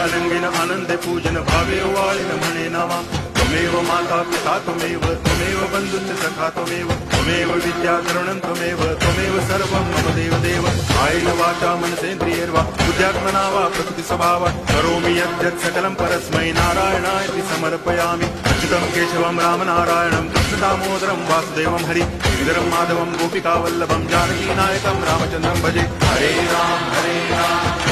अलंगिन आनंदे पूजन भावे वाळिन म्हणे नावा त्वमेव माता पिता त्वमेव बंधुश्च सखा त्वमेव विद्या तरुणं त्वमेव सर्वं मम देव कायेन वाचा मनसेन्द्रियैर्वा बुद्ध्यात्मना वा प्रकृति स्वभावात् करोमि यद्यत् सकलं परस्मै नारायणाय समर्पयामि अच्युतं केशवं रामनारायणं कृष्ण दामोदरं वासुदेवं हरि श्रीधरं माधवं गोपिकावल्लभं जानकीनायकं रामचन्द्रं भजे हरे राम